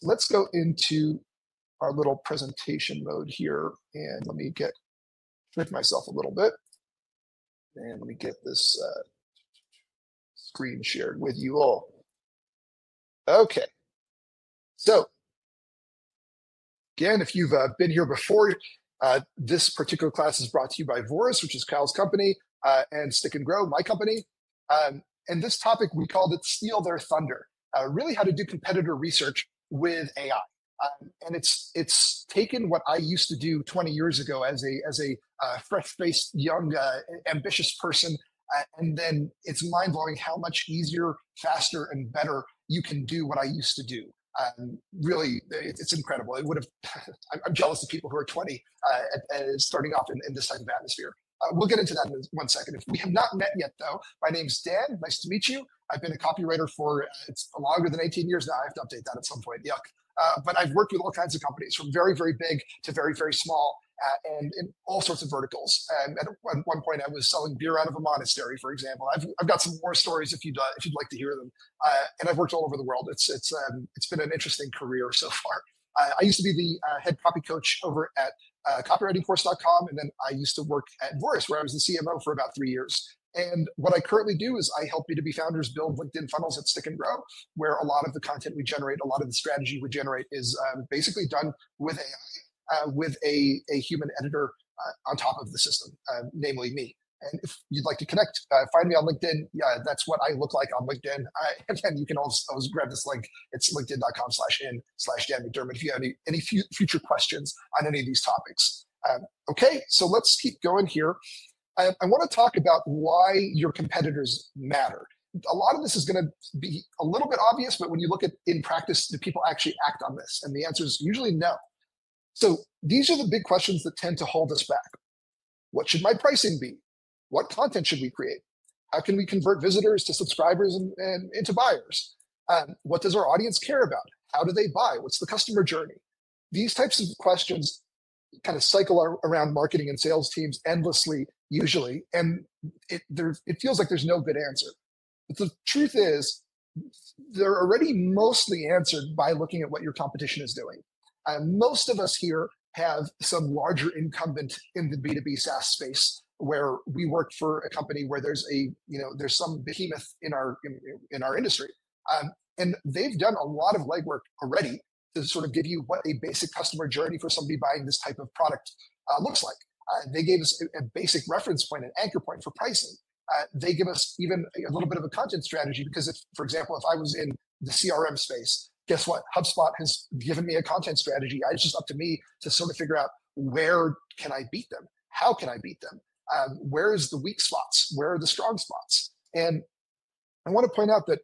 Let's go into our little presentation mode here, and let me trick myself a little bit, and let me get this screen shared with you all. Okay, so again, if you've been here before, this particular class is brought to you by Voris, which is Kyle's company, and Stick and Grow, my company. And this topic, we called it Steal Their Thunder, really how to do competitor research with AI. And it's taken what I used to do 20 years ago as a fresh-faced, young, ambitious person, and then it's mind-blowing how much easier, faster, and better you can do what I used to do. Really, it's incredible. It would have. I'm jealous of people who are 20 starting off in this type of atmosphere. We'll get into that in 1 second. If we have not met yet, though, my name's Dan. Nice to meet you. I've been a copywriter for it's longer than 18 years now. I have to update that at some point. Yuck. But I've worked with all kinds of companies, from very, very big to very, very small, and in all sorts of verticals. At one point, I was selling beer out of a monastery, for example. I've got some more stories if you'd like to hear them. And I've worked all over the world. It's been an interesting career so far. I used to be the head copy coach over at copywritingcourse.com, and then I used to work at Voris, where I was the CMO for about 3 years. And what I currently do is I help B2B founders build LinkedIn funnels at Stick and Grow, where a lot of the content we generate, a lot of the strategy we generate is basically done with AI, with a human editor on top of the system, namely me. And if you'd like to connect, find me on LinkedIn. Yeah, that's what I look like on LinkedIn. Again, you can always grab this link. It's linkedin.com/in/Dan McDermott if you have any future questions on any of these topics. Okay, so let's keep going here. I want to talk about why your competitors matter. A lot of this is going to be a little bit obvious, but when you look at in practice, do people actually act on this? And the answer is usually no. So these are the big questions that tend to hold us back. What should my pricing be? What content should we create? How can we convert visitors to subscribers and into buyers? What does our audience care about? How do they buy? What's the customer journey? These types of questions kind of cycle around marketing and sales teams endlessly, usually, and it feels like there's no good answer. But the truth is, they're already mostly answered by looking at what your competition is doing. Most of us here have some larger incumbent in the B2B SaaS space, where we work for a company where there's some behemoth in our industry, and they've done a lot of legwork already to sort of give you what a basic customer journey for somebody buying this type of product looks like. They gave us a basic reference point, an anchor point for pricing. They give us even a little bit of a content strategy, because if, for example, if I was in the CRM space, guess what? HubSpot has given me a content strategy. It's just up to me to sort of figure out, where can I beat them? How can I beat them? Where is the weak spots? Where are the strong spots? And I want to point out that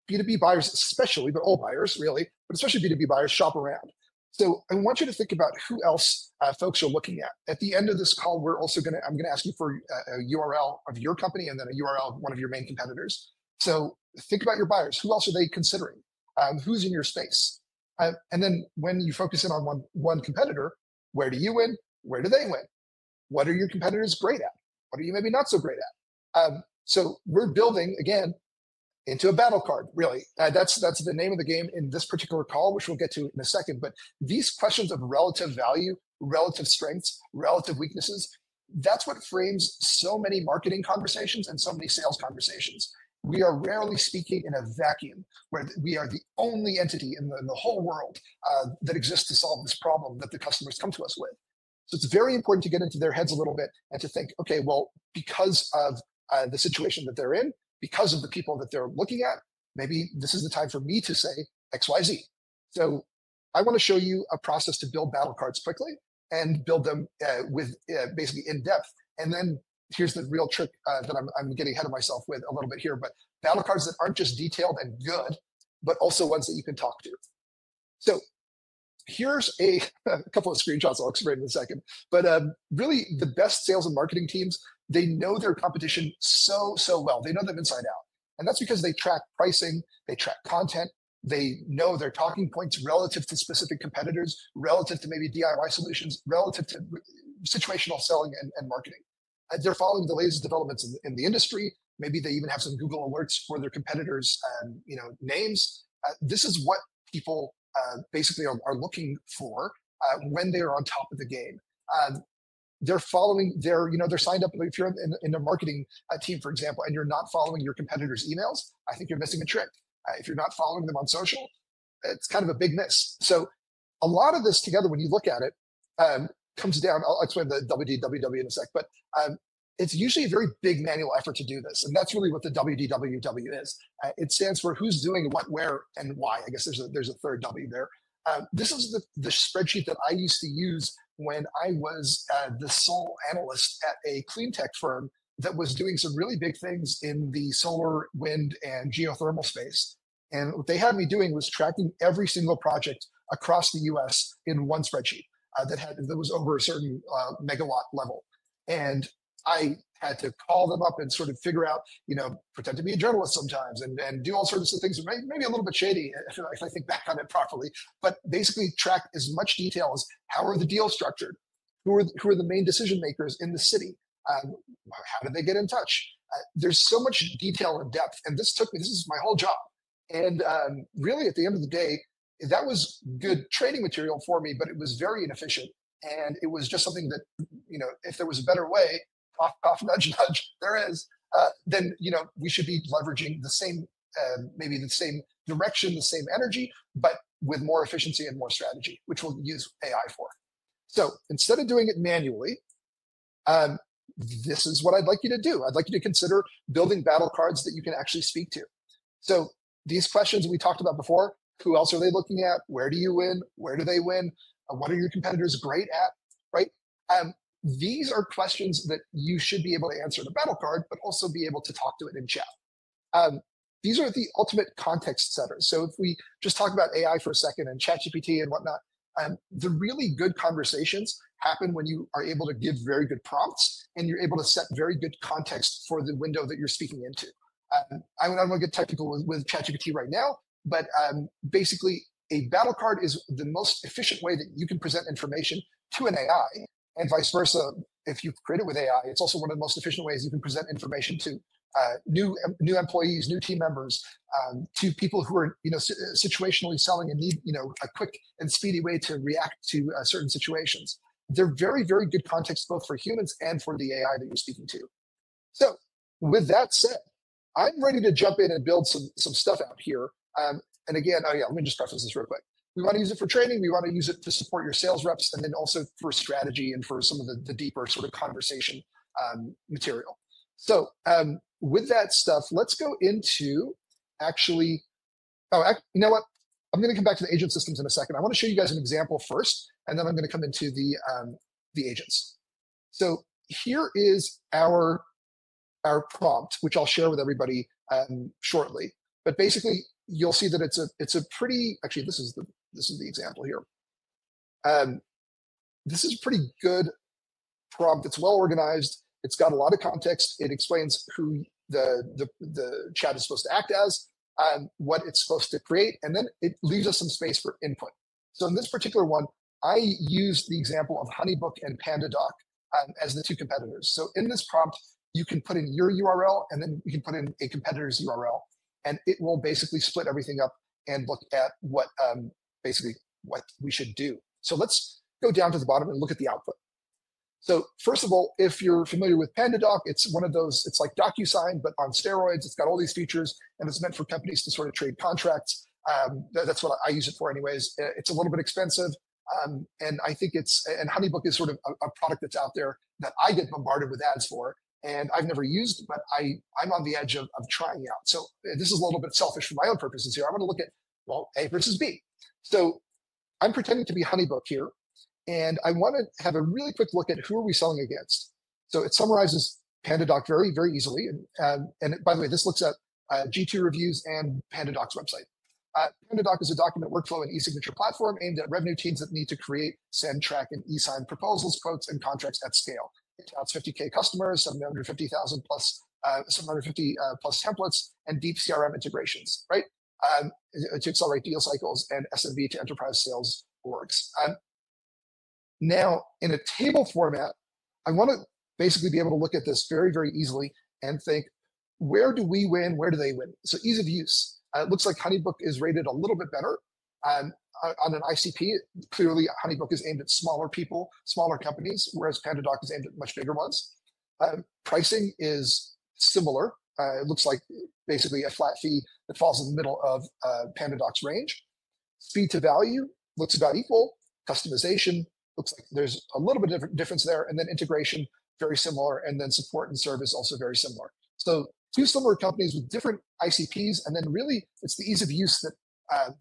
B2B buyers especially, but all buyers really, but especially B2B buyers, shop around. So I want you to think about who else folks are looking at. At the end of this call, I'm going to ask you for a URL of your company and then a URL of one of your main competitors. So think about your buyers. Who else are they considering? Who's in your space? And then when you focus in on one competitor, where do you win? Where do they win? What are your competitors great at? What are you maybe not so great at? So we're building, again, into a battle card, really. That's the name of the game in this particular call, which we'll get to in a second. But these questions of relative value, relative strengths, relative weaknesses, that's what frames so many marketing conversations and so many sales conversations. We are rarely speaking in a vacuum, where we are the only entity in the whole world that exists to solve this problem that the customers come to us with. So it's very important to get into their heads a little bit and to think, okay, well, because of the situation that they're in, because of the people that they're looking at, maybe this is the time for me to say XYZ. So I want to show you a process to build battle cards quickly and build them with basically in depth. And then here's the real trick that I'm getting ahead of myself with a little bit here, but battle cards that aren't just detailed and good, but also ones that you can talk to. So here's a couple of screenshots I'll explain in a second. But really, the best sales and marketing teams, they know their competition so well. They know them inside out. And that's because they track pricing, they track content, they know their talking points relative to specific competitors, relative to maybe DIY solutions, relative to situational selling and marketing. They're following the latest developments in the industry. Maybe they even have some Google alerts for their competitors' names. This is what people basically are looking for when they are on top of the game. They're following they're signed up. If you're in a marketing team, for example, and you're not following your competitors' emails, I think you're missing a trick. If you're not following them on social, it's kind of a big miss. So a lot of this together, when you look at it, comes down. I'll explain the WDWW in a sec, but it's usually a very big manual effort to do this. And that's really what the WDWW is. It stands for who's doing what, where, and why. I guess there's a third W there. This is the spreadsheet that I used to use when I was the sole analyst at a clean tech firm that was doing some really big things in the solar, wind, and geothermal space. And what they had me doing was tracking every single project across the US in one spreadsheet that was over a certain megawatt level. And I had to call them up and sort of figure out, pretend to be a journalist sometimes and do all sorts of things, maybe a little bit shady if I think back on it properly, but basically track as much detail as how are the deals structured? Who are the main decision makers in the city? How did they get in touch? There's so much detail and depth, and this is my whole job. And really at the end of the day, that was good training material for me, but it was very inefficient. And it was just something that, if there was a better way, cough, nudge, nudge, there is, then, we should be leveraging the same, maybe the same direction, the same energy, but with more efficiency and more strategy, which we'll use AI for. So instead of doing it manually, this is what I'd like you to do. I'd like you to consider building battle cards that you can actually speak to. So these questions we talked about before, who else are they looking at? Where do you win? Where do they win? What are your competitors great at, right? These are questions that you should be able to answer in a battle card, but also be able to talk to it in chat. These are the ultimate context setters. So if we just talk about AI for a second and ChatGPT and whatnot, the really good conversations happen when you are able to give very good prompts and you're able to set very good context for the window that you're speaking into. I don't want to get technical with ChatGPT right now, but basically a battle card is the most efficient way that you can present information to an AI, and vice versa. If you create it with AI, it's also one of the most efficient ways you can present information to new employees, new team members, to people who are situationally selling and need a quick and speedy way to react to certain situations. They're very, very good context both for humans and for the AI that you're speaking to. So with that said, I'm ready to jump in and build some stuff out here. And again, let me just preface this real quick. We want to use it for training. We want to use it to support your sales reps, and then also for strategy and for some of the deeper sort of conversation material. So with that stuff, let's go into actually, you know what? I'm going to come back to the agent systems in a second. I want to show you guys an example first, and then I'm going to come into the agents. So here is our prompt, which I'll share with everybody shortly. But basically, you'll see that it's a pretty, actually, this is the example here. This is a pretty good prompt. It's well organized. It's got a lot of context. It explains who the chat is supposed to act as, what it's supposed to create, and then it leaves us some space for input. So in this particular one, I used the example of HoneyBook and PandaDoc as the two competitors. So in this prompt, you can put in your URL, and then you can put in a competitor's URL, and it will basically split everything up and look at what basically what we should do. So let's go down to the bottom and look at the output. So first of all, if you're familiar with PandaDoc, it's one of those, it's like DocuSign, but on steroids. It's got all these features, and it's meant for companies to sort of trade contracts. That's what I use it for anyways. It's a little bit expensive. And I think and HoneyBook is sort of a product that's out there that I get bombarded with ads for, and I've never used, but I'm on the edge of trying out. So this is a little bit selfish for my own purposes here. I'm going to look at, well, A versus B. So I'm pretending to be HoneyBook here, and I want to have a really quick look at who are we selling against. So it summarizes PandaDoc very, very easily. And by the way, this looks at G2 reviews and PandaDoc's website. PandaDoc is a document workflow and e-signature platform aimed at revenue teams that need to create, send, track, and e-sign proposals, quotes, and contracts at scale. It touts 50K customers, 750,000 plus, 750 plus templates, and deep CRM integrations, right? To accelerate deal cycles and SMB to enterprise sales orgs. Now, in a table format, I want to basically be able to look at this very, very easily and think, where do we win? Where do they win? So ease of use. It looks like HoneyBook is rated a little bit better. On an ICP, clearly HoneyBook is aimed at smaller people, smaller companies, whereas PandaDoc is aimed at much bigger ones. Pricing is similar. It looks like basically a flat fee that falls in the middle of PandaDoc's range. Speed to value looks about equal. Customization looks like there's a little bit of difference there. And then integration, very similar. And then support and service, also very similar. So two similar companies with different ICPs. And then really, it's the ease of use that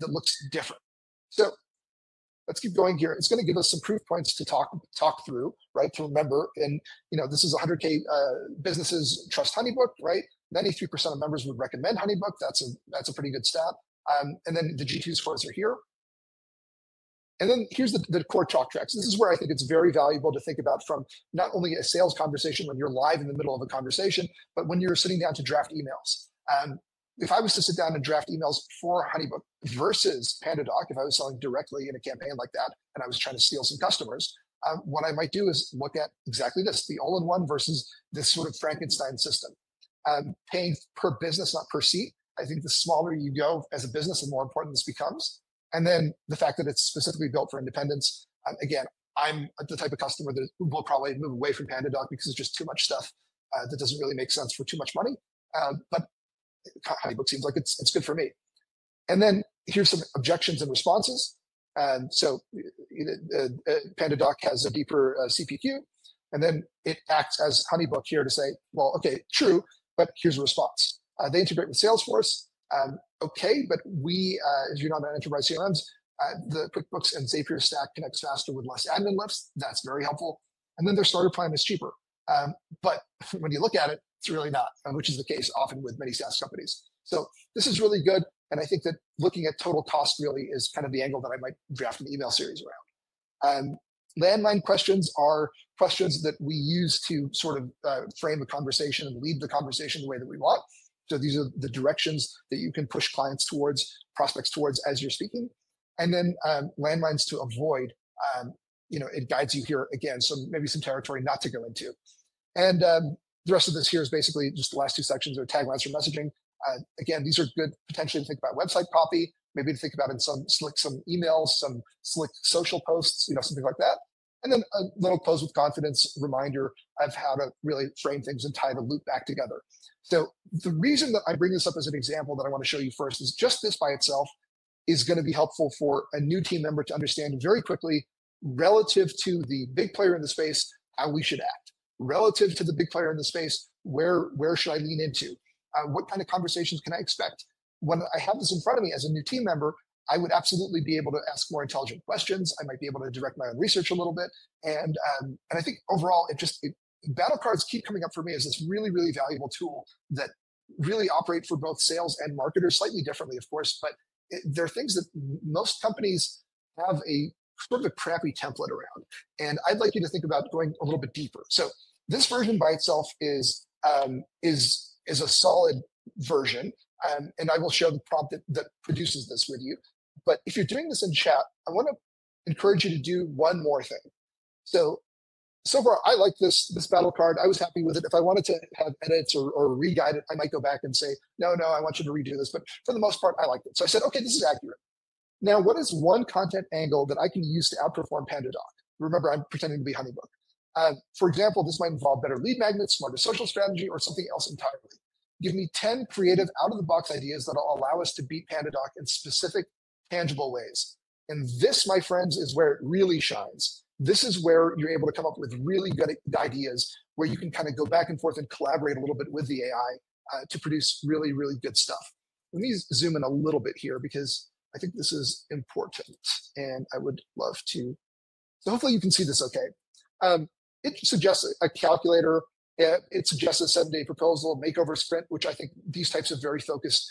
looks different. So let's keep going here. It's going to give us some proof points to talk through, right? To remember, and this is 100K businesses trust HoneyBook, right? 93% of members would recommend HoneyBook. That's a pretty good stat. And then the G2 scores are here. And then here's the core talk tracks. This is where I think it's very valuable to think about from not only a sales conversation when you're live in the middle of a conversation, but when you're sitting down to draft emails. If I was to sit down and draft emails for HoneyBook versus PandaDoc, if I was selling directly in a campaign like that, and I was trying to steal some customers, what I might do is look at exactly this, the all-in-one versus this sort of Frankenstein system. Paying per business, not per seat. I think the smaller you go as a business, the more important this becomes. And then the fact that it's specifically built for independence. Again, I'm the type of customer that will probably move away from PandaDoc because it's just too much stuff that doesn't really make sense for too much money. But HoneyBook seems like it's good for me. And then here's some objections and responses. So PandaDoc has a deeper CPQ, and then it acts as HoneyBook here to say, well, okay, true, but here's a response. They integrate with Salesforce. Okay, but we, as you're not on enterprise CRMs, the QuickBooks and Zapier stack connects faster with less admin lifts. That's very helpful. And then their starter plan is cheaper. But when you look at it, it's really not, which is the case often with many SaaS companies. So this is really good. And I think that looking at total cost really is kind of the angle that I might draft an email series around. Landmine questions are questions that we use to sort of frame a conversation and lead the conversation the way that we want. So these are the directions that you can push clients towards, prospects towards as you're speaking. And then landmines to avoid, it guides you here again. So maybe some territory not to go into. And the rest of this here is basically just the last two sections are taglines for messaging. Again, these are good potentially to think about website copy, maybe to think about in some emails, some slick social posts, something like that. And then a little close with confidence reminder of how to really frame things and tie the loop back together. So the reason that I bring this up as an example that I want to show you first is just this by itself is going to be helpful for a new team member to understand very quickly relative to the big player in the space, how we should act. Relative to the big player in the space, where should I lean into? What kind of conversations can I expect? When I have this in front of me as a new team member, I would absolutely be able to ask more intelligent questions. I might be able to direct my own research a little bit. And I think overall, Battlecards keep coming up for me as this really, really valuable tool that really operate for both sales and marketers slightly differently, of course, but there are things that most companies have a sort of a crappy template around. And I'd like you to think about going a little bit deeper. So this version by itself is a solid version. And I will show the prompt that produces this with you. But if you're doing this in chat, I want to encourage you to do one more thing. So far, I like this battle card. I was happy with it. If I wanted to have edits or re-guide it, I might go back and say, no, I want you to redo this. But for the most part, I liked it. So I said, okay, this is accurate. Now, what is one content angle that I can use to outperform PandaDoc? Remember, I'm pretending to be HoneyBook. For example, this might involve better lead magnets, smarter social strategy, or something else entirely. Give me 10 creative out-of-the-box ideas that will allow us to beat PandaDoc in specific, tangible ways. And this, my friends, is where it really shines. This is where you're able to come up with really good ideas where you can kind of go back and forth and collaborate a little bit with the AI to produce really, really good stuff. Let me zoom in a little bit here because I think this is important and I would love to. So hopefully you can see this okay. It suggests a calculator. It suggests a 7-day proposal, makeover sprint, which I think these types of very focused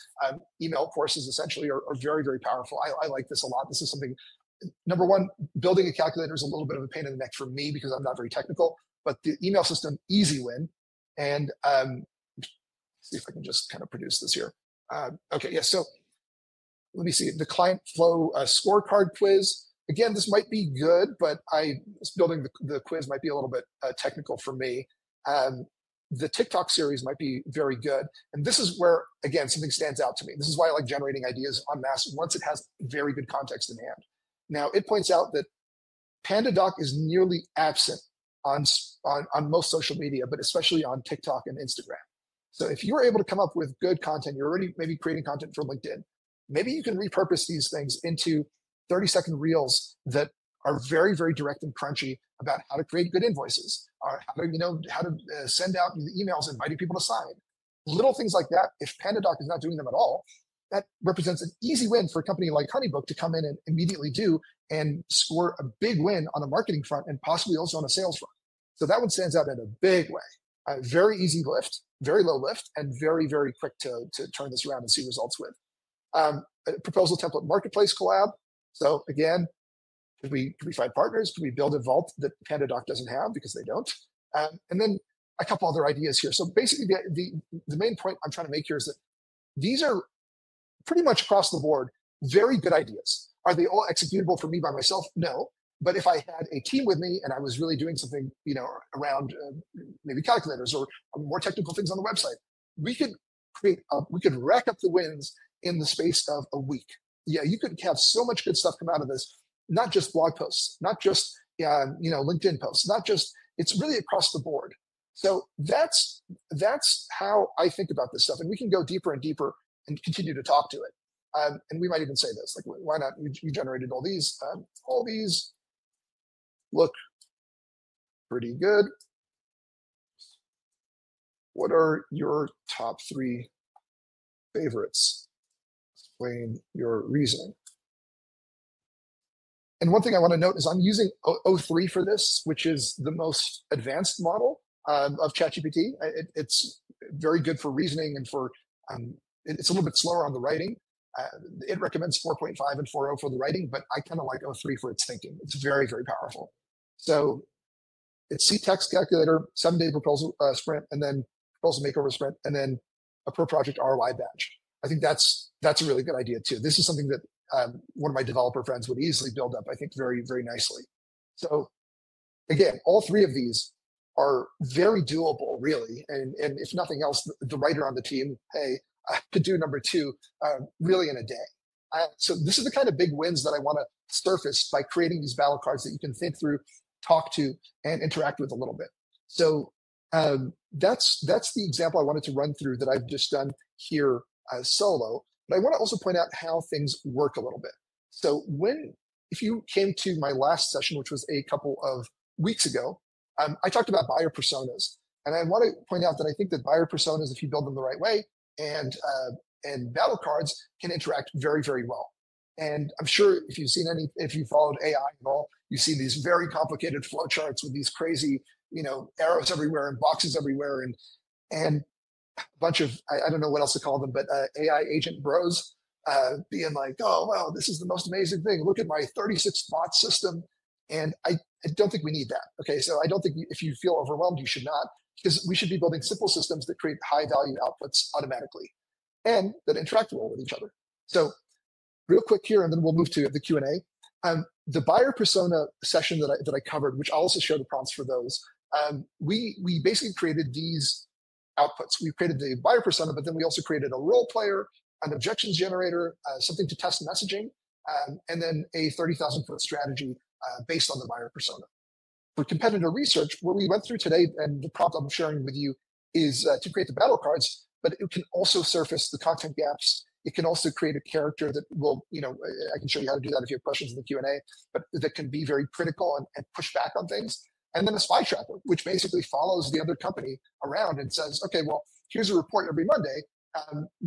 email courses essentially are very, very powerful. I like this a lot. This is something, number one, building a calculator is a little bit of a pain in the neck for me because I'm not very technical, but the email system, easy win. And see if I can just kind of produce this here. Okay, yeah, so let me see, the client flow scorecard quiz. Again, this might be good, but building the quiz might be a little bit technical for me. the TikTok series might be very good. And this is where, again, something stands out to me. This is why I like generating ideas en masse once it has very good context in hand. Now, it points out that PandaDoc is nearly absent on most social media, but especially on TikTok and Instagram. So if you're able to come up with good content, you're already maybe creating content for LinkedIn, maybe you can repurpose these things into 30-second reels that are very, very direct and crunchy about how to create good invoices, or how to send out emails inviting people to sign. Little things like that. If PandaDoc is not doing them at all, that represents an easy win for a company like Honeybook to come in and immediately do and score a big win on a marketing front and possibly also on a sales front. So that one stands out in a big way. Very easy lift, very low lift, and very, very quick to turn this around and see results with. A proposal template marketplace collab. So again, could we find partners? Could we build a vault that PandaDoc doesn't have because they don't? And then a couple other ideas here. So basically, the main point I'm trying to make here is that these are pretty much across the board very good ideas. Are they all executable for me by myself? No. But if I had a team with me and I was really doing something, around maybe calculators or more technical things on the website, we could rack up the wins in the space of a week. Yeah, you could have so much good stuff come out of this. Not just blog posts, not just LinkedIn posts, not just, it's really across the board. So that's how I think about this stuff, and we can go deeper and deeper and continue to talk to it. And we might even say this, like, why not? You generated all these. All these look pretty good. What are your top 3 favorites? Explain your reasoning. And one thing I want to note is I'm using O3 for this, which is the most advanced model of ChatGPT. It's very good for reasoning and for, it's a little bit slower on the writing. It recommends 4.5 and 4.0 for the writing, but I kind of like O3 for its thinking. It's very, very powerful. So it's C text calculator, 7-day proposal sprint, and then proposal makeover sprint, and then a per project ROI badge. I think that's a really good idea too. This is something that one of my developer friends would easily build up, I think, very, very nicely. So again, all 3 of these are very doable, really. And if nothing else, the writer on the team, hey, I could do number 2 really in a day. So this is the kind of big wins that I want to surface by creating these battle cards that you can think through, talk to, and interact with a little bit. So that's the example I wanted to run through that I've just done here solo. But I want to also point out how things work a little bit. So if you came to my last session, which was a couple of weeks ago, I talked about buyer personas. And I want to point out that I think that buyer personas, if you build them the right way, and battle cards can interact very, very well. And I'm sure if you followed AI at all, you've seen these very complicated flowcharts with these crazy, arrows everywhere and boxes everywhere, and a bunch of, I don't know what else to call them, but AI agent bros being like, oh, wow, this is the most amazing thing. Look at my 36 bot system. And I don't think we need that. Okay, so I don't think if you feel overwhelmed, you should not, because we should be building simple systems that create high value outputs automatically and that interact well with each other. So real quick here, and then we'll move to the Q&A. The buyer persona session that I covered, which I'll also share the prompts for those, we basically created these outputs. We created the buyer persona, but then we also created a role player, an objections generator, something to test messaging, and then a 30,000-foot strategy based on the buyer persona. For competitor research, what we went through today, and the prompt I'm sharing with you, is to create the battle cards, but it can also surface the content gaps. It can also create a character that will, I can show you how to do that if you have questions in the Q&A, but that can be very critical and push back on things. And then a spy tracker, which basically follows the other company around and says, okay, well, here's a report every Monday,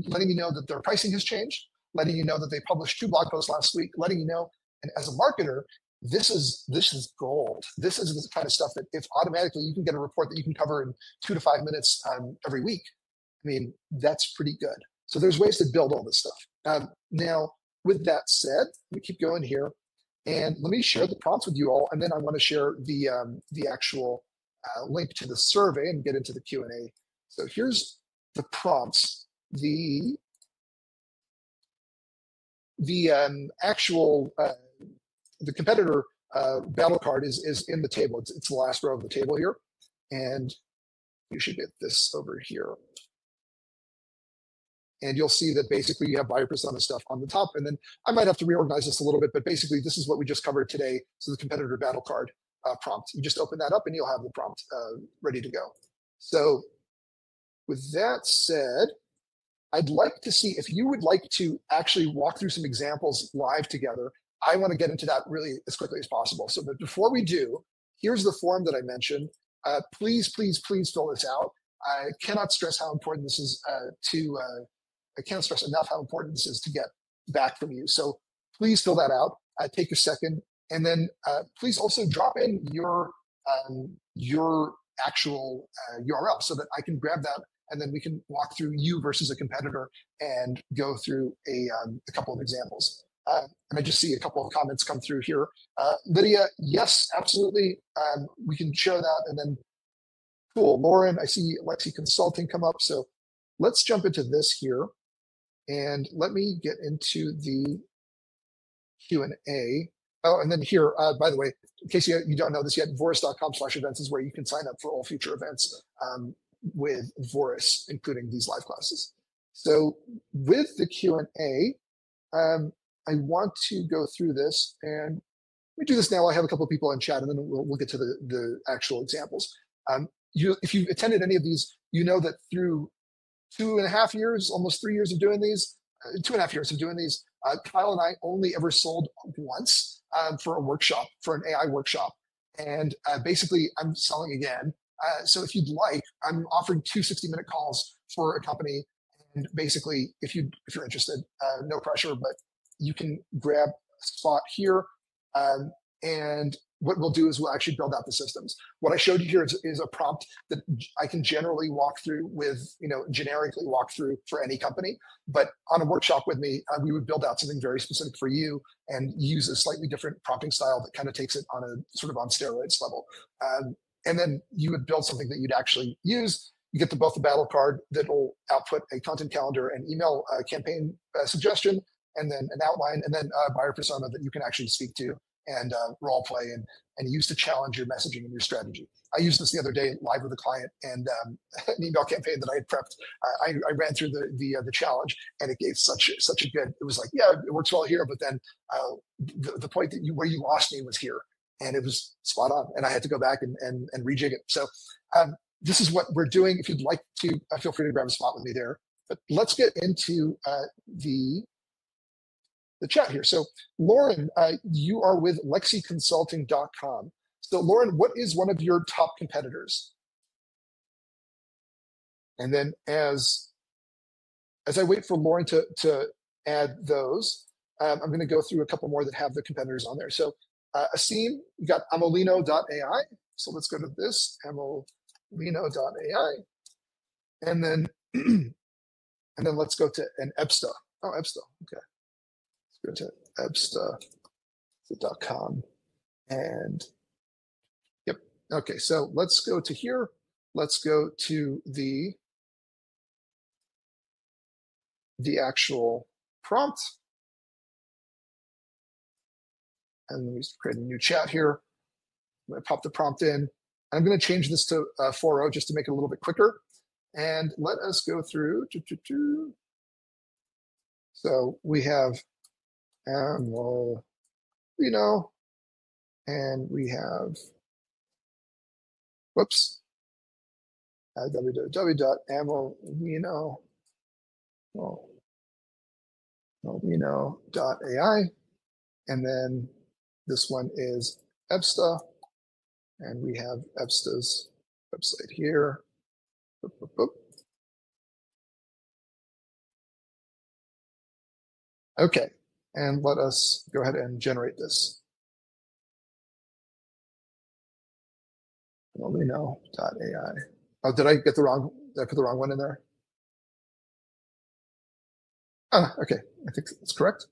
letting you know that their pricing has changed, letting you know that they published 2 blog posts last week, letting you know, and as a marketer, this is gold. This is the kind of stuff that if automatically you can get a report that you can cover in 2 to 5 minutes every week, I mean, that's pretty good. So there's ways to build all this stuff. Now, with that said, we keep going here. And let me share the prompts with you all, and then I want to share the actual link to the survey and get into the Q&A. So here's the prompts. The actual the competitor battle card is in the table. It's the last row of the table here, and you should get this over here. And you'll see that basically you have buyer persona stuff on the top. And then I might have to reorganize this a little bit, but basically this is what we just covered today. So the competitor battle card prompt, you just open that up and you'll have the prompt ready to go. So with that said, I'd like to see if you would like to actually walk through some examples live together. I want to get into that really as quickly as possible. So but before we do, here's the form that I mentioned. Please, please, please fill this out. I cannot stress how important this is I can't stress enough how important this is to get back from you. So please fill that out. Take a second, and then please also drop in your actual URL so that I can grab that, and then we can walk through you versus a competitor and go through a couple of examples. And I just see a couple of comments come through here. Lydia, yes, absolutely. We can share that, and then cool. Lauren, I see Lexi Consulting come up. So let's jump into this here. And let me get into the Q&A. Oh, and then here, by the way, in case you don't know this yet, Voris.com/events is where you can sign up for all future events with Voris, including these live classes. So with the Q&A, I want to go through this, and we do this now. I have a couple of people in chat, and then we'll get to the actual examples. If you've attended any of these, you know that through 2.5 years, almost 3 years of doing these, 2.5 years of doing these, Kyle and I only ever sold once for a workshop, for an AI workshop. And basically, I'm selling again. So if you'd like, I'm offering 2 60-minute calls for a company. And basically, if you're interested, no pressure, but you can grab a spot here. And what we'll do is we'll actually build out the systems. What I showed you here is a prompt that I can generally walk through with, generically walk through for any company. But on a workshop with me, we would build out something very specific for you and use a slightly different prompting style that kind of takes it on a sort of on steroids level. And then you would build something that you'd actually use. You get both the battle card that will output a content calendar and email campaign suggestion, and then an outline, and then a buyer persona that you can actually speak to and role play and use to challenge your messaging and your strategy. I used this the other day live with a client, and an email campaign that I had prepped. I ran through the challenge, and it gave such a good. It was like, yeah, it works well here, but then the point that where you lost me was here, and it was spot on. And I had to go back and rejig it. So this is what we're doing. If you'd like to, feel free to grab a spot with me there. But let's get into the chat here. So Lauren, you are with lexiconsulting.com. So Lauren, what is one of your top competitors? And then as I wait for Lauren to add those, I'm going to go through a couple more that have the competitors on there. So Asim, you got amolino.ai. So let's go to this, amolino.ai. And then let's go to an Ebsta. Oh, Ebsta, okay. Go to ebsta.com, and yep. Okay, so let's go to here. Let's go to the actual prompt, and let me create a new chat here. I'm going to pop the prompt in. I'm going to change this to 4.0 just to make it a little bit quicker. And let us go through. So we have Amolino, and we have, whoops, www.amolino.ai, and then this one is Ebsta, and we have Ebsta's website here. Boop, boop, boop. Okay. And let us go ahead and generate this. Amolino.ai. Oh, did I put the wrong one in there? Ah, okay, I think that's correct.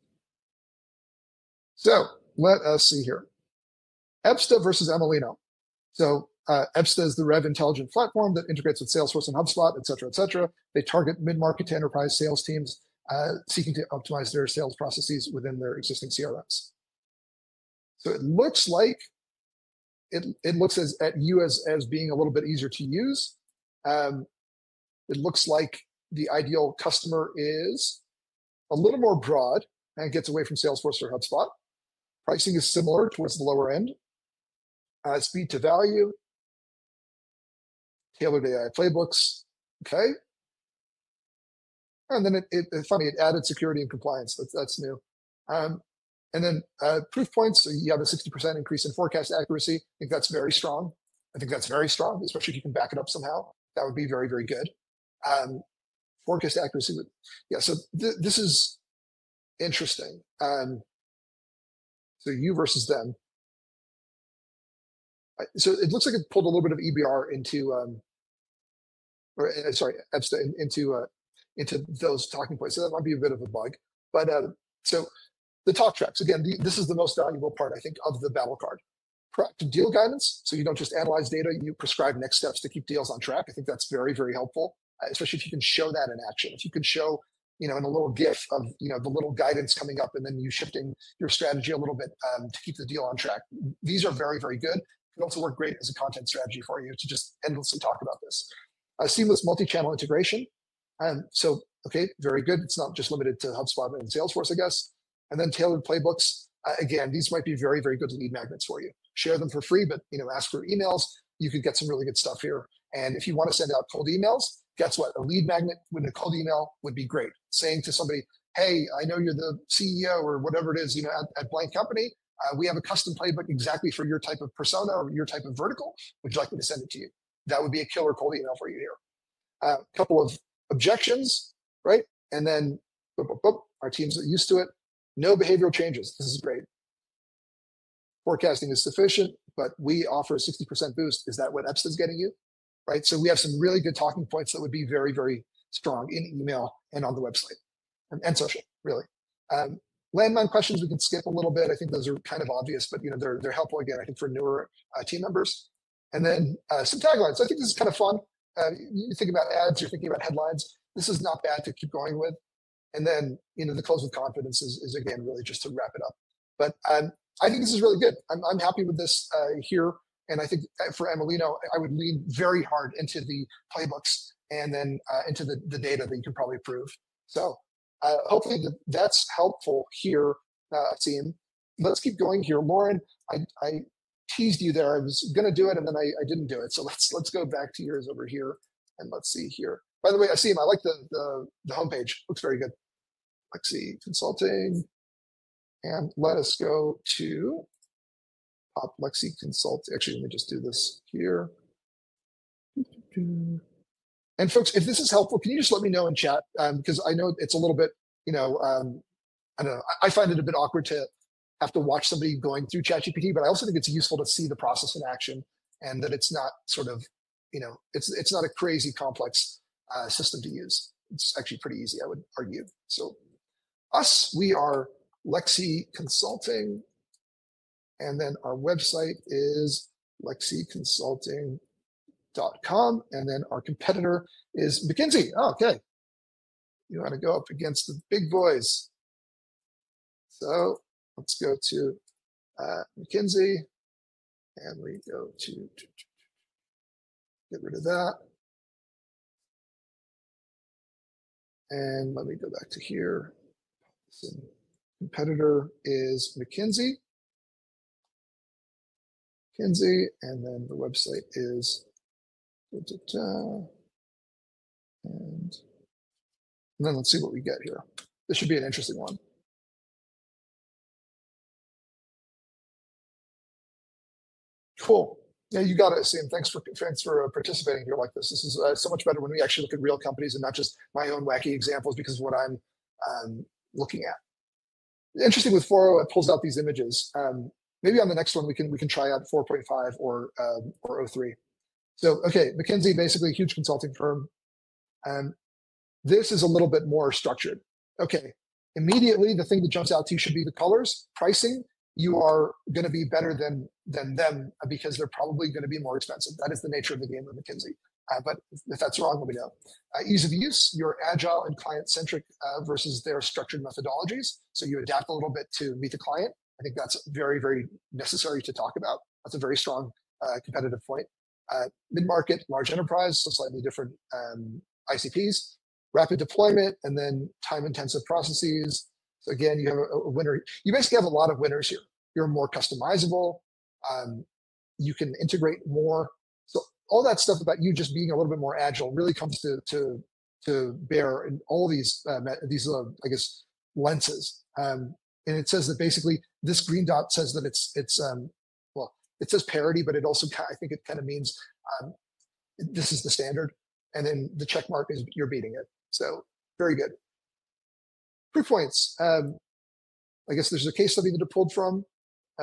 So let us see here. Ebsta versus Amolino. So Ebsta is the Rev Intelligent platform that integrates with Salesforce and HubSpot, et cetera, et cetera. They target mid-market to enterprise sales teams seeking to optimize their sales processes within their existing CRMs. So it looks like it looks at you as being a little bit easier to use. It looks like the ideal customer is a little more broad and gets away from Salesforce or HubSpot. Pricing is similar towards the lower end. Speed to value, tailored AI playbooks. Okay. And then it's funny, it added security and compliance. That's new. And then proof points. So you have a 60% increase in forecast accuracy. I think that's very strong. I think that's very strong, especially if you can back it up somehow. That would be very, very good. Forecast accuracy. Yeah. So this is interesting. So you versus them. So it looks like it pulled a little bit of EBR into, into those talking points. So that might be a bit of a bug. But so the talk tracks, again, this is the most valuable part, I think, of the battle card. Proactive deal guidance. So you don't just analyze data, you prescribe next steps to keep deals on track. I think that's very, very helpful, especially if you can show that in action. If you can show, in a little GIF of, the little guidance coming up and then you shifting your strategy a little bit to keep the deal on track. These are very, very good. It can also work great as a content strategy for you to just endlessly talk about this. Seamless multi-channel integration. So, okay, very good. It's not just limited to HubSpot and Salesforce, I guess. And then tailored playbooks. Again, these might be very, very good lead magnets for you. Share them for free, but ask for emails. You could get some really good stuff here. And if you want to send out cold emails, guess what? A lead magnet with a cold email would be great. Saying to somebody, hey, I know you're the CEO or whatever it is, at blank company. We have a custom playbook exactly for your type of persona or your type of vertical. Would you like me to send it to you? That would be a killer cold email for you here. A couple of objections, right? And then boop, boop, boop. Our team's used to it. No behavioral changes. This is great. Forecasting is sufficient, but we offer a 60% boost. Is that what Epsta's getting you? Right? So we have some really good talking points that would be very, very strong in email and on the website and social, really. Landmine questions we can skip a little bit. I think those are kind of obvious, but they're helpful again, I think, for newer team members. And then some taglines. I think this is kind of fun. You think about ads, you're thinking about headlines. This is not bad to keep going with. And then, the close with confidence is again, really just to wrap it up. But I think this is really good. I'm happy with this here. And I think for Emilino, I would lean very hard into the playbooks and then into the data that you can probably prove. So hopefully that's helpful here, team. Let's keep going here. Lauren, I teased you there. I was going to do it and then I didn't do it. So let's go back to yours over here and let's see here. By the way, I see him. I like the homepage. Looks very good. Lexi Consulting. And let us go to Pop Lexi Consult. Actually, let me just do this here. And folks, if this is helpful, can you just let me know in chat? Because I know it's a little bit, I don't know. I find it a bit awkward to have to watch somebody going through ChatGPT, but I also think it's useful to see the process in action and that it's not sort of, it's not a crazy complex system to use. It's actually pretty easy, I would argue. So we are Lexi Consulting, and then our website is lexiconsulting.com, and then our competitor is McKinsey. Oh, okay. You want to go up against the big boys. So let's go to McKinsey, and we go to get rid of that. And let me go back to here. Competitor is McKinsey. And then the website is and then let's see what we get here. This should be an interesting one. Cool. Yeah, you got it, Sam. Thanks for participating here like this. This is so much better when we actually look at real companies and not just my own wacky examples because of what I'm looking at. Interesting with 4.0, it pulls out these images. Maybe on the next one we can try out 4.5 or 03. So okay, McKinsey, basically a huge consulting firm. This is a little bit more structured. Okay, immediately the thing that jumps out to you should be the colors. Pricing, you are going to be better than them because they're probably going to be more expensive. That is the nature of the game of McKinsey. But if that's wrong, let me know. Ease of use, you're agile and client-centric versus their structured methodologies. So you adapt a little bit to meet the client. I think that's very, very necessary to talk about. That's a very strong competitive point. Mid-market, large enterprise, so slightly different ICPs, rapid deployment, and then time-intensive processes. So again, you have a winner. You basically have a lot of winners here. You're more customizable. You can integrate more. So all that stuff about you just being a little bit more agile really comes to bear in all these I guess lenses. And it says that basically this green dot says that it's well, it says parity, but it also I think it kind of means this is the standard, and then the check mark is you're beating it. So very good. Proof points. I guess there's a case study that it pulled from,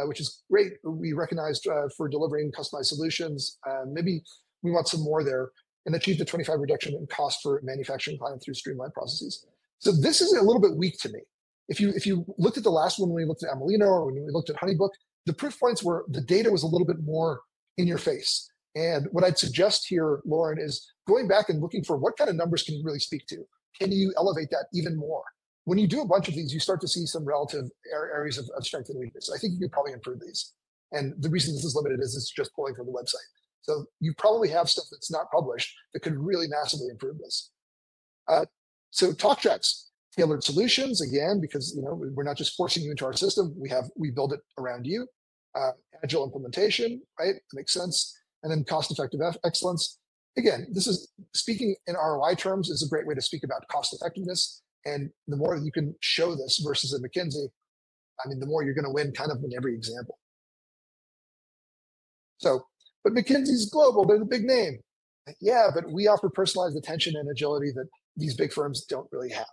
which is great. We recognized for delivering customized solutions. Maybe we want some more there, and achieved a 25% reduction in cost for manufacturing client through streamlined processes. So this is a little bit weak to me. If you looked at the last one when we looked at Amelino or when we looked at Honeybook, the proof points were the data was a little bit more in your face. And what I'd suggest here, Lauren, is going back and looking for what kind of numbers can you really speak to? Can you elevate that even more? When you do a bunch of these, you start to see some relative areas of strength and weakness. I think you could probably improve these. And the reason this is limited is it's just pulling from the website. So you probably have stuff that's not published that could really massively improve this. So talk tracks, tailored solutions, again, because we're not just forcing you into our system, we build it around you. Agile implementation, right? That makes sense. And then cost-effective excellence. Again, this is speaking in ROI terms is a great way to speak about cost effectiveness. And the more you can show this versus a McKinsey, I mean, the more you're going to win kind of in every example. So, but McKinsey's global, they're the big name. Yeah, but we offer personalized attention and agility that these big firms don't really have.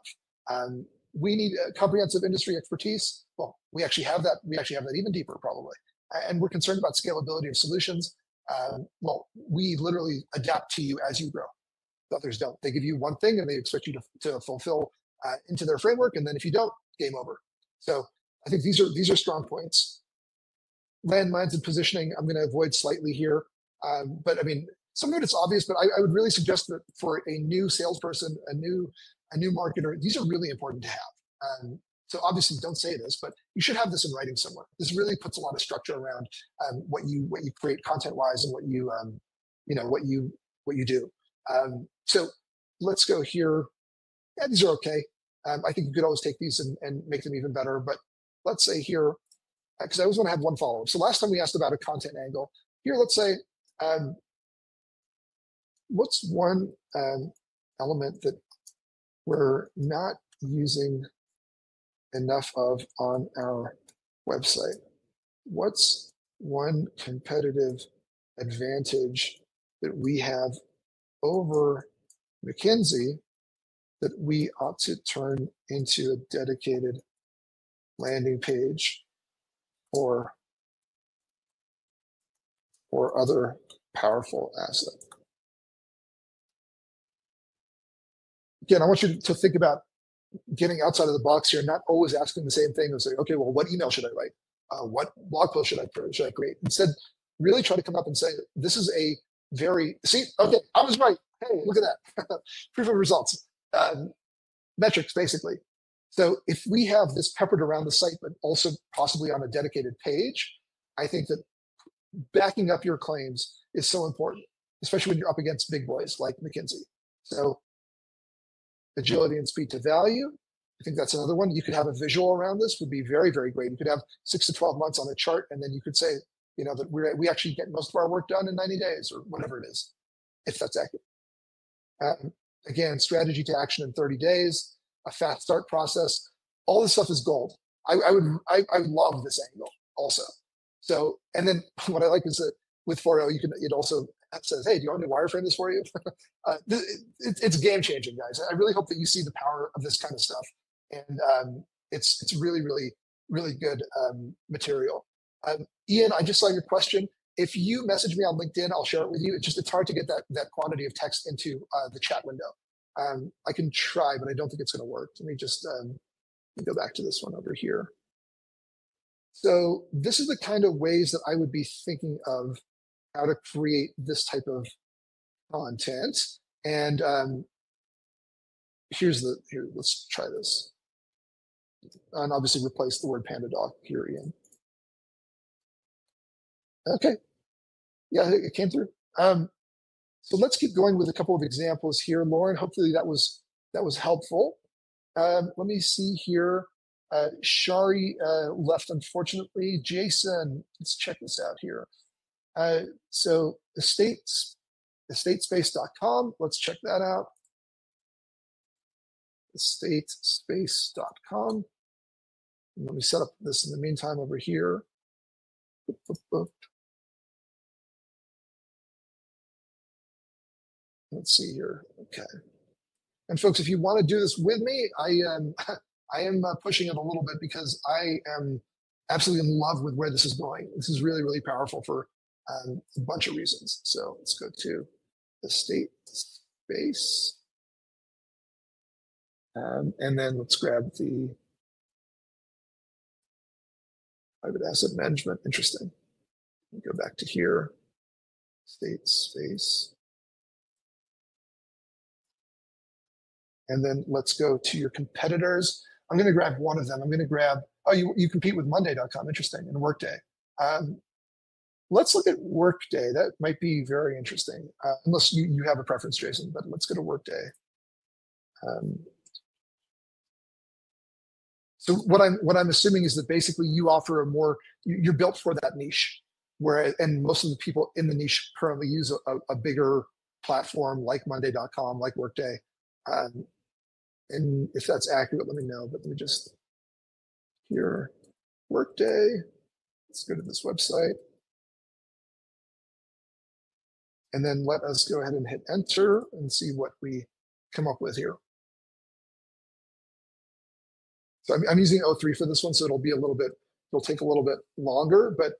We need comprehensive industry expertise. Well, we actually have that. We actually have that even deeper, probably. And we're concerned about scalability of solutions. Well, we literally adapt to you as you grow. Others don't. They give you one thing and they expect you to fulfill into their framework, and then if you don't, game over. So I think these are strong points. Landmines and positioning, I'm going to avoid slightly here, but I mean, some of it's obvious, but I would really suggest that for a new salesperson, a new marketer, these are really important to have. So obviously, don't say this, but you should have this in writing somewhere. This really puts a lot of structure around what you create content-wise and what you do. So let's go here. Yeah, these are okay. I think you could always take these and make them even better. But let's say here, because I always want to have one follow-up. So last time we asked about a content angle. Here, let's say, what's one element that we're not using enough of on our website? What's one competitive advantage that we have over McKinsey that we ought to turn into a dedicated landing page or other powerful asset? Again, I want you to think about getting outside of the box here, not always asking the same thing and say, okay, well, what email should I write? What blog post should I create? Instead, really try to come up and say, this is a okay, I was right. Hey, look at that. Proof of results. Metrics, basically. So if we have this peppered around the site, but also possibly on a dedicated page, I think that backing up your claims is so important, especially when you're up against big boys like McKinsey. So agility and speed to value. I think that's another one. You could have a visual around this, would be very, very great. You could have 6 to 12 months on a chart, and then you could say, that we actually get most of our work done in 90 days or whatever it is, if that's accurate. Again, strategy to action in 30 days, a fast start process. All this stuff is gold. I love this angle also. So, and then what I like is that with 4.0, it also says, hey, do you want me to wireframe this for you? It's game changing, guys. I really hope that you see the power of this kind of stuff. And it's really, really, really good material. Ian, I just saw your question. If you message me on LinkedIn, I'll share it with you. It's hard to get that quantity of text into the chat window. I can try, but I don't think it's going to work. Let me just go back to this one over here. So this is the kind of ways that I would be thinking of how to create this type of content. And let's try this. And obviously replace the word PandaDoc here, Ian. Okay. Yeah, it came through. So let's keep going with a couple of examples here, Lauren. Hopefully that was helpful. Let me see here. Shari left, unfortunately. Jason, let's check this out here. So estatespace.com. Let's check that out. Estatespace.com. Let me set up this in the meantime over here. Let's see here. Okay. And folks, if you want to do this with me, I am pushing it a little bit because I am absolutely in love with where this is going. This is really, really powerful for a bunch of reasons. So let's go to Estate Space. And then let's grab the private asset management. Interesting. Go back to here. Estate Space. And then let's go to your competitors. I'm going to grab one of them. I'm going to grab, oh, you compete with Monday.com. Interesting. And Workday. Let's look at Workday. That might be very interesting, unless you have a preference, Jason, but let's go to Workday. So what I'm assuming is that basically you offer a more, you're built for that niche, and most of the people in the niche currently use a bigger platform like Monday.com, like Workday. And if that's accurate, let me know. But let me just here, Workday. Let's go to this website. And then let us go ahead and hit enter and see what we come up with here. So I'm using O3 for this one, so it'll take a little bit longer, but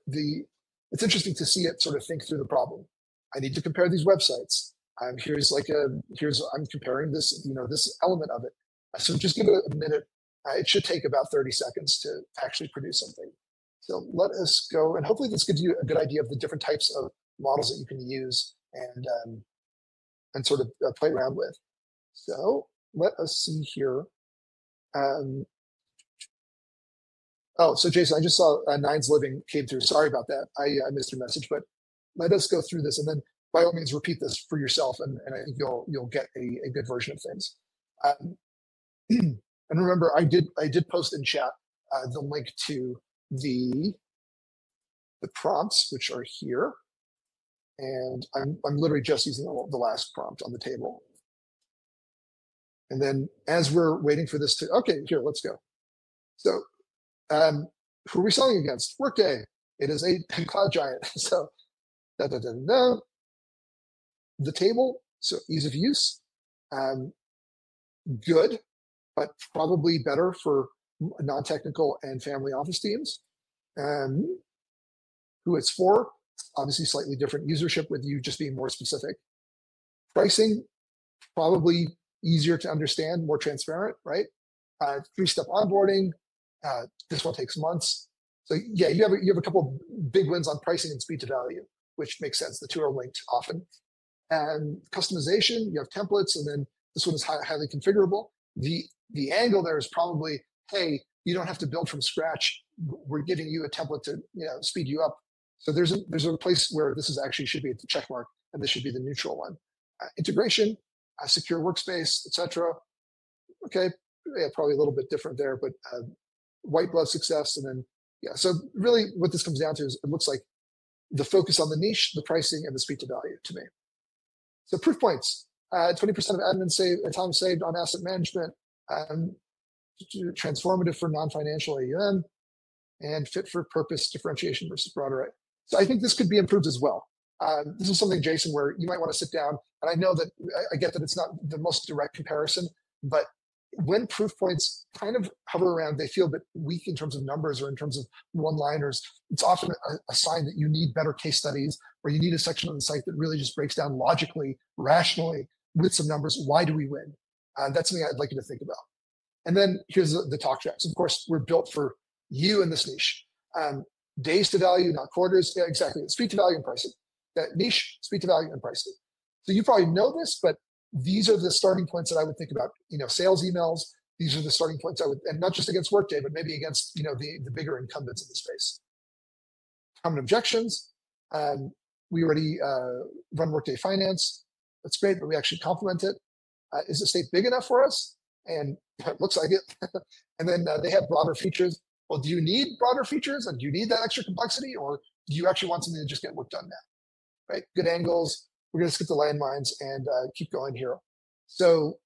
it's interesting to see it sort of think through the problem. I need to compare these websites. I'm comparing this, this element of it. So just give it a minute. It should take about 30 seconds to actually produce something. So let us go, and hopefully this gives you a good idea of the different types of models that you can use and sort of play around with. So let us see here. Oh, so Jason, I just saw Nines Living came through. Sorry about that. I missed your message, but let us go through this, and then by all means repeat this for yourself, and I think you'll get a good version of things. And remember, I did post in chat the link to the prompts, which are here, and I'm literally just using the last prompt on the table. And then as we're waiting for this to, okay, here, let's go. So who are we selling against? Workday. It is a cloud giant. So the table, so ease of use, good, but probably better for non-technical and family office teams. Who it's for, obviously slightly different usership with you just being more specific. Pricing, probably easier to understand, more transparent, right? 3-step onboarding. This one takes months. So yeah, you have a couple of big wins on pricing and speed to value, which makes sense. The two are linked often. And customization, you have templates, and then this one is highly configurable. The angle there is probably, hey, you don't have to build from scratch. We're giving you a template to speed you up. So there's a place where this is actually should be at the check mark, and this should be the neutral one. Integration, secure workspace, etc. Okay, yeah, probably a little bit different there, but white glove success, and then yeah. So really, what this comes down to is it looks like the focus on the niche, the pricing, and the speed to value to me. So proof points: 20% of admin time saved on asset management, transformative for non-financial AUM, and fit for purpose differentiation versus broader. So I think this could be improved as well. This is something, Jason, where you might want to sit down. And I know that I get that it's not the most direct comparison, but when proof points kind of hover around, they feel a bit weak in terms of numbers or in terms of one-liners. It's often a sign that you need better case studies, or you need a section on the site that really just breaks down logically, rationally, with some numbers. Why do we win? That's something I'd like you to think about. And then here's the talk tracks. Of course, we're built for you in this niche. Days to value, not quarters. Yeah, exactly. Speed to value and pricing. That niche, speed to value and pricing. So you probably know this, but these are the starting points that I would think about. Sales emails. These are the starting points I would, and not just against Workday, but maybe against the bigger incumbents in the space. Common objections. we already run Workday Finance. That's great, but we actually complement it. Is the state big enough for us? And it looks like it. And then they have broader features. Well, do you need broader features? And do you need that extra complexity? Or do you actually want something to just get work done now? Right? Good angles. We're going to skip the landmines and keep going here. So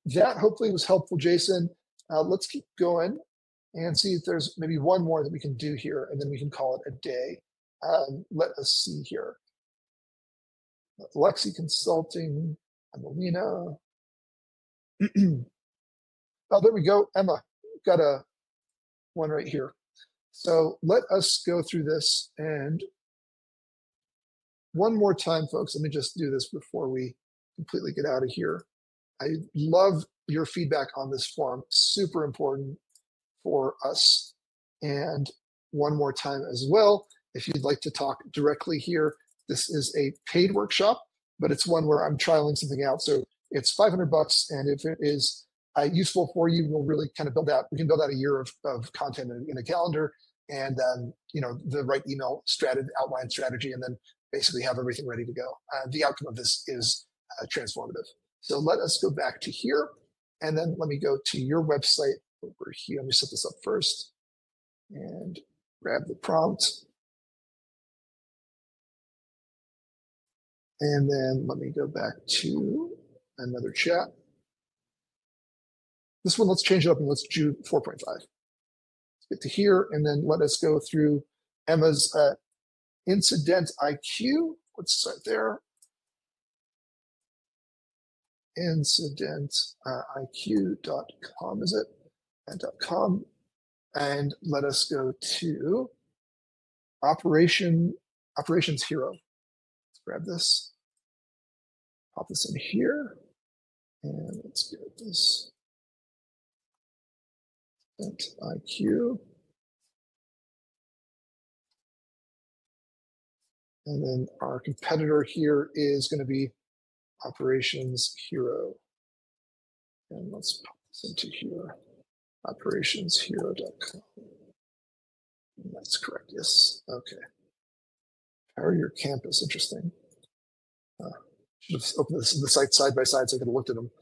that hopefully was helpful, Jason. Let's keep going and see if there's maybe one more that we can do here, and then we can call it a day. Let us see here. Lexi Consulting, Emelina. Oh, there we go. Emma, got a one right here. So let us go through this. And one more time, folks, let me just do this before we completely get out of here. I love your feedback on this forum. Super important for us. And one more time as well, if you'd like to talk directly here, this is a paid workshop, but it's one where I'm trialing something out. So it's $500, and if it is useful for you, we'll really kind of we can build out a year of content in a calendar, and the right email outline strategy, and then basically have everything ready to go. The outcome of this is transformative. So let us go back to here, and then let me go to your website over here. Let me set this up first and grab the prompt. And then let me go back to another chat. This one, let's change it up and let's do 4.5. Let's get to here, and then let us go through Emma's incident IQ. Let's start there. Incidentic.com, is it? And .com. And let us go to Operations Hero. Let's grab this, pop this in here, and let's get this IQ. And then our competitor here is going to be Operations Hero. And let's pop this into here, operationshero.com. That's correct, yes, okay. Power your campus, interesting. Should have opened the site side by side so I could have looked at them.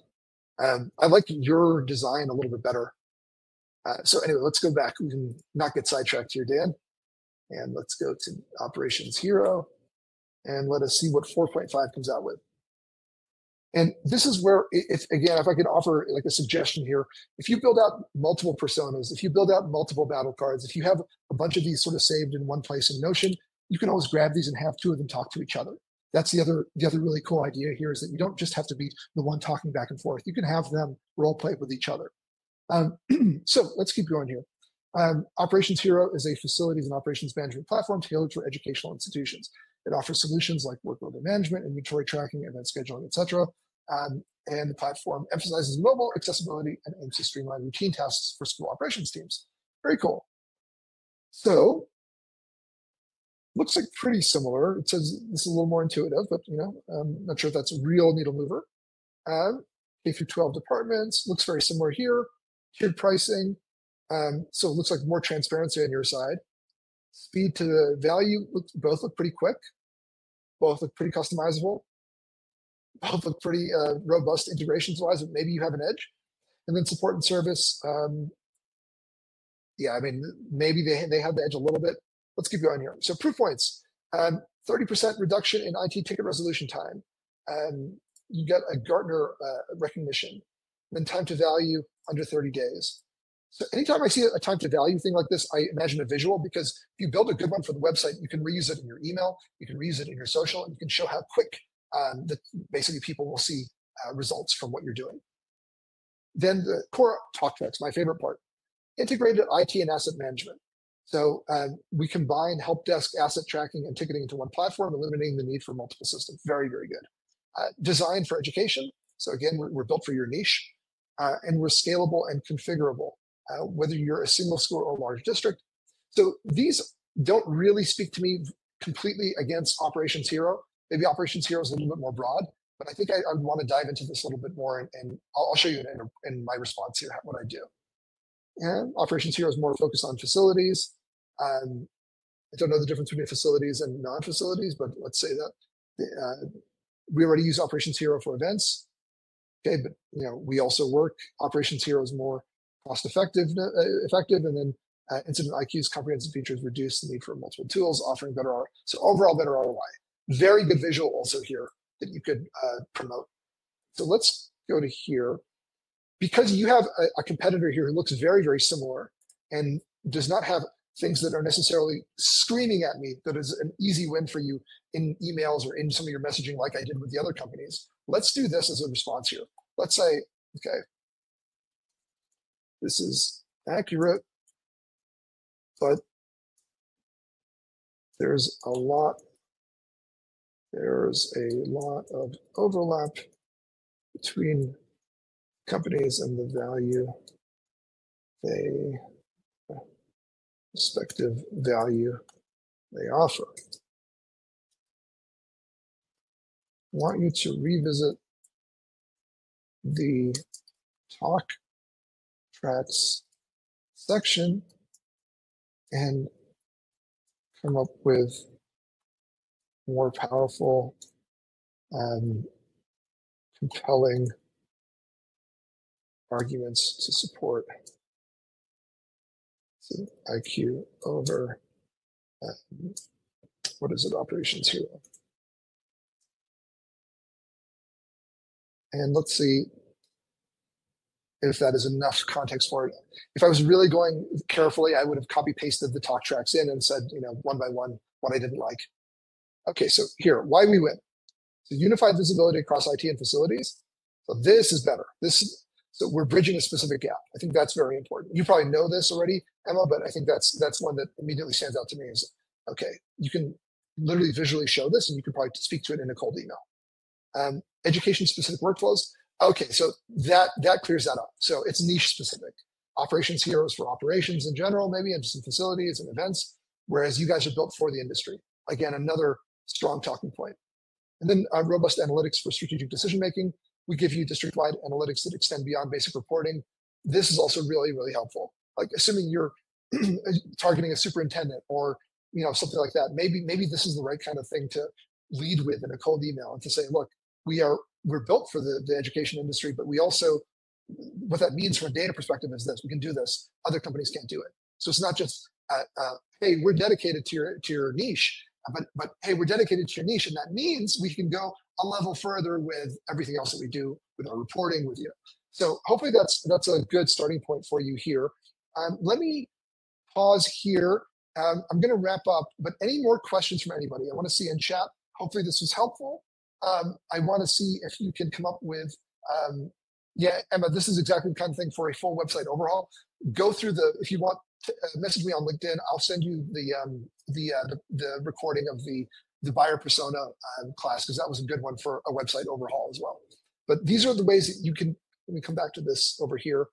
I like your design a little bit better. So anyway, let's go back. We can not get sidetracked here, Dan. And let's go to Operations Hero, and let us see what 4.5 comes out with. And this is where, if I could offer like a suggestion here, if you build out multiple personas, if you build out multiple battle cards, if you have a bunch of these sort of saved in one place in Notion, you can always grab these and have two of them talk to each other. That's the other really cool idea here, is that you don't just have to be the one talking back and forth. You can have them role play with each other. So let's keep going here. Operations Hero is a facilities and operations management platform tailored for educational institutions. It offers solutions like workload management, inventory tracking, event scheduling, etc. And the platform emphasizes mobile accessibility and aims to streamline routine tasks for school operations teams. Very cool. So, looks like pretty similar. It says this is a little more intuitive, but I'm not sure if that's a real needle mover. K through 12 departments, looks very similar here. Tiered pricing. So it looks like more transparency on your side. Speed to the value, both look pretty quick. Both look pretty customizable. Both look pretty robust integrations-wise, but maybe you have an edge. And then support and service. Yeah, I mean, maybe they have the edge a little bit. Let's keep going here. So proof points. 30% reduction in IT ticket resolution time. You get a Gartner recognition. Then time to value under 30 days. So anytime I see a time to value thing like this, I imagine a visual, because if you build a good one for the website, you can reuse it in your email, you can reuse it in your social, and you can show how quick that basically people will see results from what you're doing. Then the core talk tracks, my favorite part. Integrated IT and asset management. So we combine help desk, asset tracking, and ticketing into one platform, eliminating the need for multiple systems. Very, very good. Designed for education. So again, we're built for your niche, and we're scalable and configurable, whether you're a single school or a large district. So these don't really speak to me completely against Operations Hero. Maybe Operations Hero is a little bit more broad, but I think I would want to dive into this a little bit more, and I'll show you in my response here what I do. And Operations Hero is more focused on facilities. I don't know the difference between facilities and non-facilities, but let's say that we already use Operations Hero for events. Okay, but we also work. Operations Hero is more cost-effective, and then Incident IQ's comprehensive features reduce the need for multiple tools, offering better ROI. So overall, better ROI. Very good visual also here that you could promote. So let's go to here. Because you have a competitor here who looks very, very similar and does not have things that are necessarily screaming at me, that is an easy win for you in emails or in some of your messaging like I did with the other companies. Let's do this as a response here. Let's say, okay, this is accurate, but there's a lot of overlap between companies and the value respective value they offer. I want you to revisit the talk tracks section and come up with more powerful and compelling arguments to support IQ over what is it, Operations Hero. And let's see if that is enough context for it. If I was really going carefully, I would have copy pasted the talk tracks in and said, one by one, what I didn't like. Okay, so here, why we win. So unified visibility across IT and facilities. So this is better. So we're bridging a specific gap. I think that's very important. You probably know this already, Emma, but I think that's one that immediately stands out to me is, okay, you can literally visually show this and you can probably speak to it in a cold email. Education-specific workflows. Okay, so that clears that up. So it's niche-specific. Operations Heroes for operations in general, maybe, and some facilities and events, whereas you guys are built for the industry. Again, another strong talking point. And then robust analytics for strategic decision-making. We give you district-wide analytics that extend beyond basic reporting. This is also really, really helpful. Like assuming you're targeting a superintendent or something like that, maybe this is the right kind of thing to lead with in a cold email and to say, look, we're built for the education industry, but we also, what that means from a data perspective is this: we can do this. Other companies can't do it. So it's not just, hey, we're dedicated to your niche, but hey, we're dedicated to your niche, and that means we can go a level further with everything else that we do with our reporting with you. So hopefully that's a good starting point for you here. Let me pause here. I'm going to wrap up, but any more questions from anybody? I want to see in chat. Hopefully this was helpful. I want to see if you can come up with, yeah, Emma, this is exactly the kind of thing for a full website overhaul. Go through if you want, message me on LinkedIn. I'll send you the recording of the buyer persona class, because that was a good one for a website overhaul as well. But these are the ways that you can, let me come back to this over here.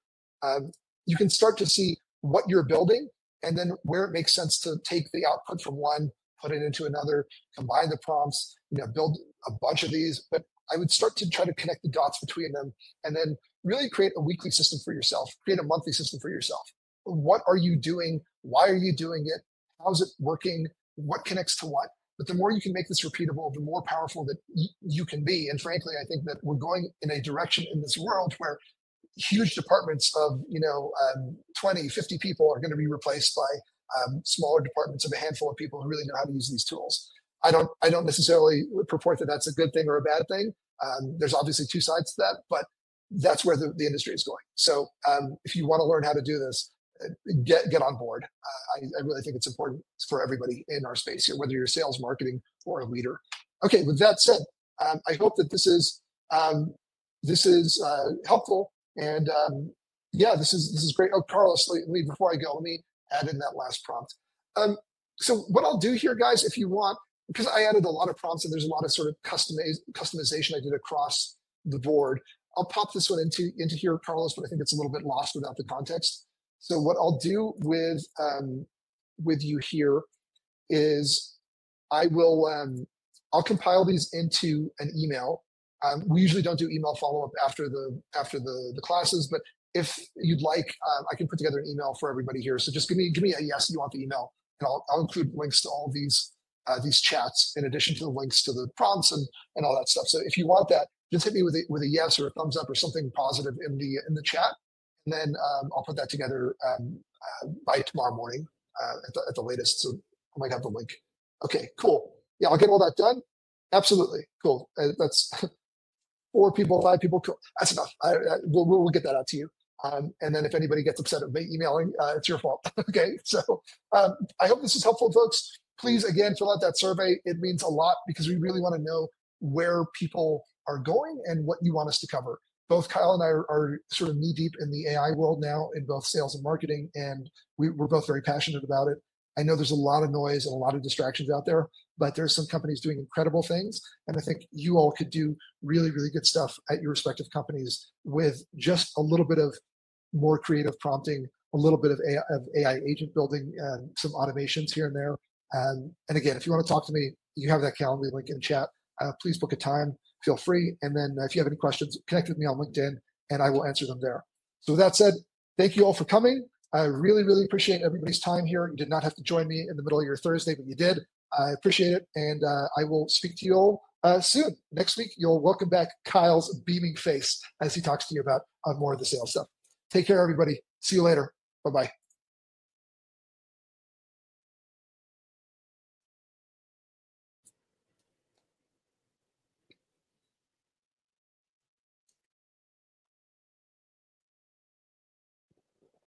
You can start to see what you're building and then where it makes sense to take the output from one, put it into another, combine the prompts, build a bunch of these. But I would start to try to connect the dots between them and then really create a weekly system for yourself, create a monthly system for yourself. What are you doing? Why are you doing it? How's it working? What connects to what? But the more you can make this repeatable, the more powerful that you can be. And frankly, I think that we're going in a direction in this world where huge departments of 20, 50 people are going to be replaced by smaller departments of a handful of people who really know how to use these tools. I don't necessarily purport that that's a good thing or a bad thing. There's obviously two sides to that, but that's where the industry is going. So if you want to learn how to do this, get on board. I really think it's important for everybody in our space here, whether you're sales, marketing, or a leader. Okay, with that said, I hope that this is helpful. And yeah, this is great. Oh, Carlos, before I go, let me add in that last prompt. So what I'll do here, guys, if you want, because I added a lot of prompts and there's a lot of sort of customization I did across the board, I'll pop this one into here, Carlos, but I think it's a little bit lost without the context. So what I'll do with you here is I'll compile these into an email. We usually don't do email follow-up after the classes, but if you'd like, I can put together an email for everybody here. So just give me a yes, you want the email. and I'll include links to all these chats in addition to the links to the prompts and all that stuff. So if you want that, just hit me with a yes or a thumbs up or something positive in the chat, and then I'll put that together by tomorrow morning at the latest. So I might have the link. Okay, cool. Yeah, I'll get all that done. Absolutely, cool. That's 4 people, 5 people. Cool. That's enough. We'll get that out to you. And then if anybody gets upset at me emailing, it's your fault. Okay, so I hope this is helpful, folks. Please, again, fill out that survey. It means a lot because we really want to know where people are going and what you want us to cover. Both Kyle and I are sort of knee deep in the AI world now in both sales and marketing, and we're both very passionate about it. I know there's a lot of noise and a lot of distractions out there, but there's some companies doing incredible things. And I think you all could do really, really good stuff at your respective companies with just a little bit of more creative prompting, a little bit of AI agent building, and some automations here and there. And again, if you want to talk to me, you have that Calendly link in chat. Please book a time, feel free. And then if you have any questions, connect with me on LinkedIn and I will answer them there. So with that said, thank you all for coming. I really, really appreciate everybody's time here. You did not have to join me in the middle of your Thursday, but you did. I appreciate it. And I will speak to you all soon. Next week, you'll welcome back Kyle's beaming face as he talks to you about more of the sales stuff. Take care, everybody. See you later. Bye-bye.